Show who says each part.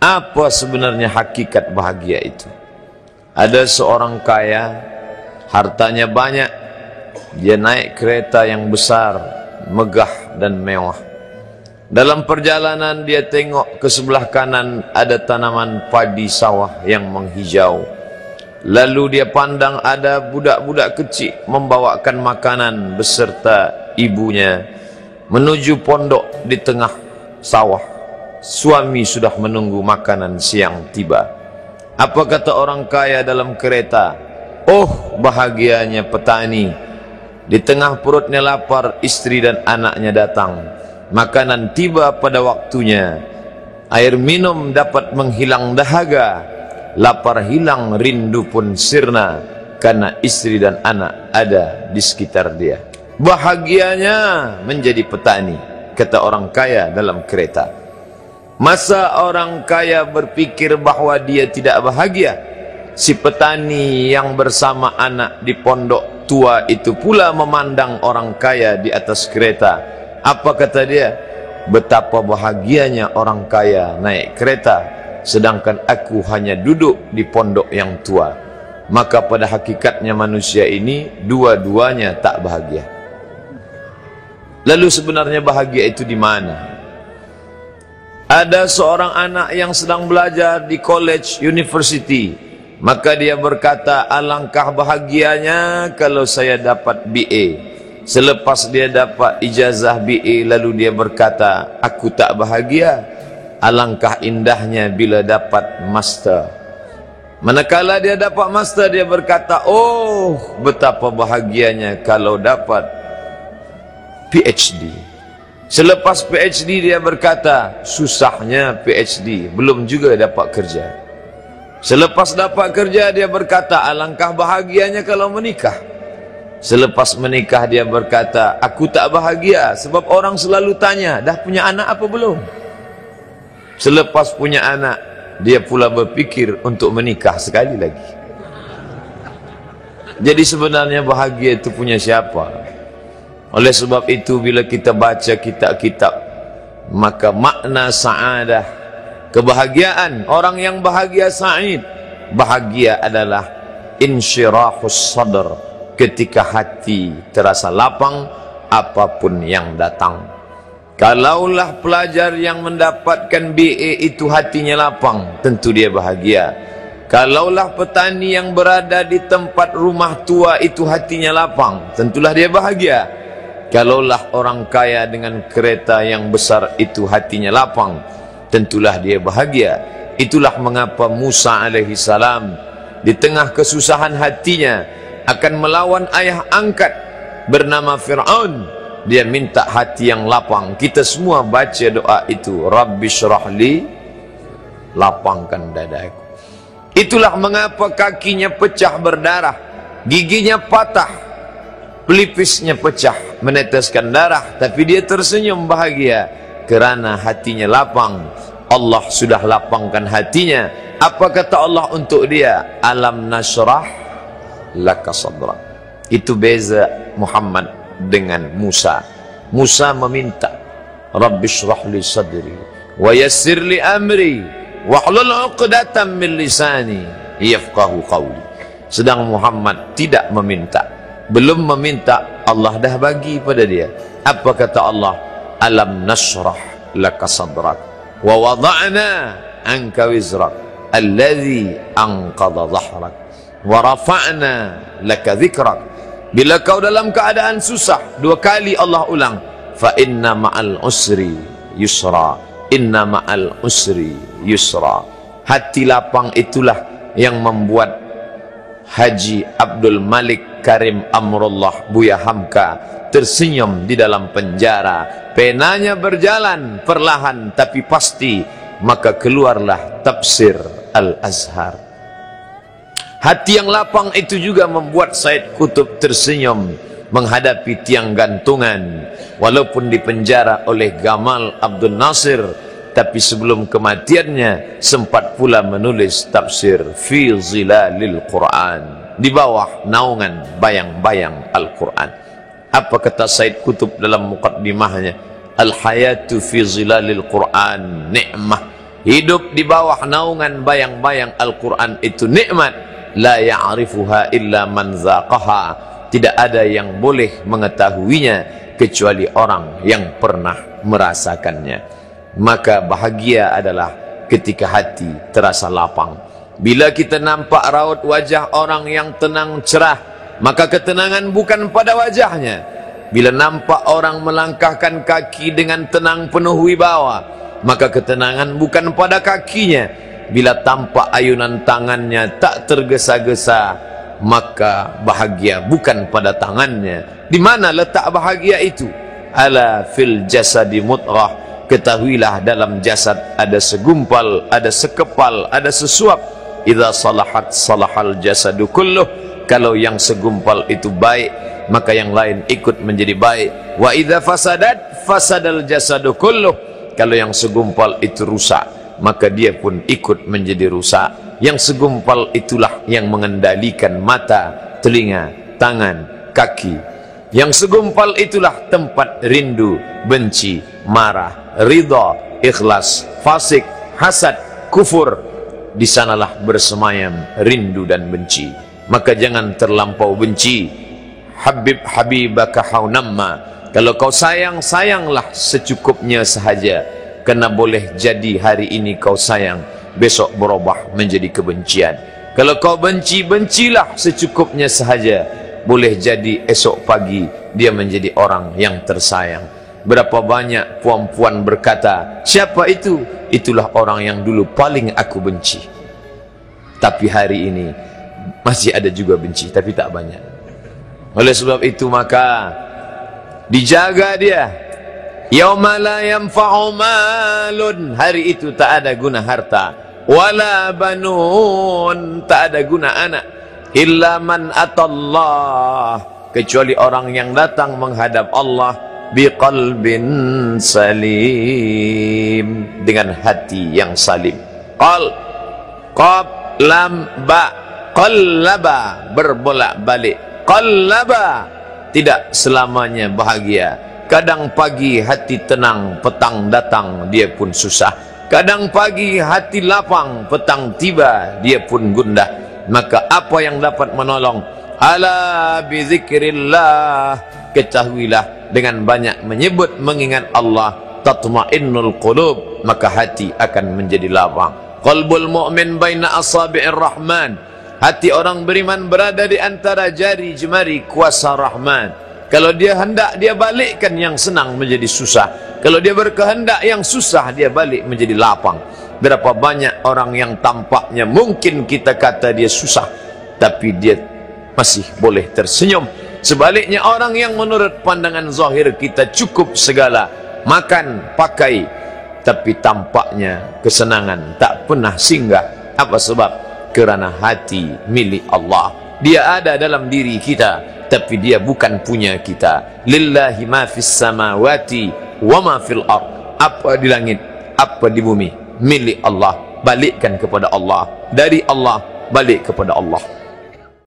Speaker 1: Apa sebenarnya hakikat bahagia itu? Ada seorang kaya, hartanya banyak, dia naik kereta yang besar, megah dan mewah. Dalam perjalanan dia tengok ke sebelah kanan ada tanaman padi sawah yang menghijau. Lalu dia pandang ada budak-budak kecil membawakan makanan beserta ibunya menuju pondok di tengah sawah. Suami sudah menunggu makanan siang tiba. Apa kata orang kaya dalam kereta? Oh, bahagianya petani. Di tengah perutnya lapar, istri dan anaknya datang. Makanan tiba pada waktunya. Air minum dapat menghilang dahaga. Lapar hilang, rindu pun sirna, karena istri dan anak ada di sekitar dia. Bahagianya menjadi petani, kata orang kaya dalam kereta. Masa orang kaya berpikir bahwa dia tidak bahagia? Si petani yang bersama anak di pondok tua itu pula memandang orang kaya di atas kereta. Apa kata dia? Betapa bahagianya orang kaya naik kereta, sedangkan aku hanya duduk di pondok yang tua. Maka pada hakikatnya manusia ini dua-duanya tak bahagia. Lalu sebenarnya bahagia itu di mana? Ada seorang anak yang sedang belajar di college, university. Maka dia berkata, alangkah bahagianya kalau saya dapat BA. Selepas dia dapat ijazah BA, lalu dia berkata, aku tak bahagia. Alangkah indahnya bila dapat master. Manakala dia dapat master, dia berkata, oh, betapa bahagianya kalau dapat PhD. Selepas PhD dia berkata, susahnya PhD, belum juga dapat kerja. Selepas dapat kerja dia berkata, alangkah bahagianya kalau menikah. Selepas menikah dia berkata, aku tak bahagia sebab orang selalu tanya, dah punya anak apa belum? Selepas punya anak, dia pula berpikir untuk menikah sekali lagi. Jadi sebenarnya bahagia itu punya siapa? Oleh sebab itu bila kita baca kitab-kitab, maka makna sa'adah, kebahagiaan, orang yang bahagia sa'id, bahagia adalah insyirahus sadr, ketika hati terasa lapang apapun yang datang. Kalaulah pelajar yang mendapatkan BA itu hatinya lapang, tentu dia bahagia. Kalaulah petani yang berada di tempat rumah tua itu hatinya lapang, tentulah dia bahagia. Kalaulah orang kaya dengan kereta yang besar itu hatinya lapang, tentulah dia bahagia. Itulah mengapa Musa alaihi salam di tengah kesusahan hatinya akan melawan ayah angkat bernama Fir'aun. Dia minta hati yang lapang. Kita semua baca doa itu, Rabbi syrahli, lapangkan dadaku. Itulah mengapa kakinya pecah berdarah, giginya patah, pelipisnya pecah, meneteskan darah, tapi dia tersenyum bahagia kerana hatinya lapang. Allah sudah lapangkan hatinya. Apa kata Allah untuk dia? Alam nashrah laka sadrak. Itu beza Muhammad dengan Musa. Musa meminta, Rabbi shrah li sadri wa yassir li amri wahlul 'uqdatam min lisani yafqahu qawli. Sedang Muhammad tidak meminta. Belum meminta, Allah dah bagi pada dia. Apa kata Allah? Alam nashrah laka sadrak wa wada'na anka wizrak alladhi anqadha dhahrak wa rafa'na laka dhikrak. Bila kau dalam keadaan susah, dua kali Allah ulang, fa inna ma'al usri yusra, inna ma'al usri yusra. Hati lapang itulah yang membuat Haji Abdul Malik Karim Amrullah Buya Hamka tersenyum di dalam penjara. Penanya berjalan perlahan tapi pasti, maka keluarlah tafsir Al-Azhar. Hati yang lapang itu juga membuat Said Qutb tersenyum menghadapi tiang gantungan, walaupun dipenjara oleh Gamal Abdul Nasir, tapi sebelum kematiannya sempat pula menulis tafsir Fi Zilalil Quran, di bawah naungan bayang-bayang Al-Quran. Apa kata Said Qutb dalam muqaddimahnya? Al-hayatu fi zilalil Quran ni'mah hidup di bawah naungan bayang-bayang Al-Quran itu nikmat. La ya'rifuha illa man zaqaha. Tidak ada yang boleh mengetahuinya kecuali orang yang pernah merasakannya. Maka bahagia adalah ketika hati terasa lapang. Bila kita nampak raut wajah orang yang tenang cerah, maka ketenangan bukan pada wajahnya. Bila nampak orang melangkahkan kaki dengan tenang penuh wibawa, maka ketenangan bukan pada kakinya. Bila tampak ayunan tangannya tak tergesa-gesa, maka bahagia bukan pada tangannya. Di mana letak bahagia itu? Ala fil jasadi mudghah. Ketahuilah dalam jasad ada segumpal, ada sekepal, ada sesuap. Idza salahat salahal jasadu kulluh. Kalau yang segumpal itu baik, maka yang lain ikut menjadi baik. Wa idza fasadat fasadal jasadu kulluh. Kalau yang segumpal itu rusak, maka dia pun ikut menjadi rusak. Yang segumpal itulah yang mengendalikan mata, telinga, tangan, kaki. Yang segumpal itulah tempat rindu, benci, marah, ridha, ikhlas, fasik, hasad, kufur. Di sanalah bersemayam rindu dan benci. Maka jangan terlampau benci. Habib habibaka haunamma. Kalau kau sayang, sayanglah secukupnya sahaja. Karena boleh jadi hari ini kau sayang, besok berubah menjadi kebencian. Kalau kau benci, bencilah secukupnya sahaja. Boleh jadi esok pagi dia menjadi orang yang tersayang. Berapa banyak puan-puan berkata, siapa itu? Itulah orang yang dulu paling aku benci. Tapi hari ini masih ada juga benci, tapi tak banyak. Oleh sebab itu maka dijaga dia. Yauma la yanfa'u malun. Hari itu tak ada guna harta. Wala banun. Tak ada guna anak. Illa man atallah. Kecuali orang yang datang menghadap Allah biqalbin salim. Dengan hati yang salim. Qal, qab, lam, ba. Qallaba. Berbolak-balik. Qallaba. Tidak selamanya bahagia. Kadang pagi hati tenang, petang datang dia pun susah. Kadang pagi hati lapang, petang tiba dia pun gundah. Maka apa yang dapat menolong? Ala bizikrillah. Ketahuilah dengan banyak menyebut mengingat Allah, tatma'innul qulub, maka hati akan menjadi lapang. Qalbul mu'min baina asabi'ir rahman. Hati orang beriman berada di antara jari jemari kuasa Rahman. Kalau dia hendak, dia balikkan yang senang menjadi susah. Kalau dia berkehendak yang susah, dia balik menjadi lapang. Berapa banyak orang yang tampaknya mungkin kita kata dia susah, tapi dia masih boleh tersenyum. Sebaliknya orang yang menurut pandangan zahir kita cukup segala, makan, pakai, tapi tampaknya kesenangan tak pernah singgah. Apa sebab? Kerana hati milik Allah. Dia ada dalam diri kita, tapi dia bukan punya kita. Lillahi ma fis samawati wa ma fil ard. Apa di langit, apa di bumi, milik Allah. Balikkan kepada Allah. Dari Allah, balik kepada Allah.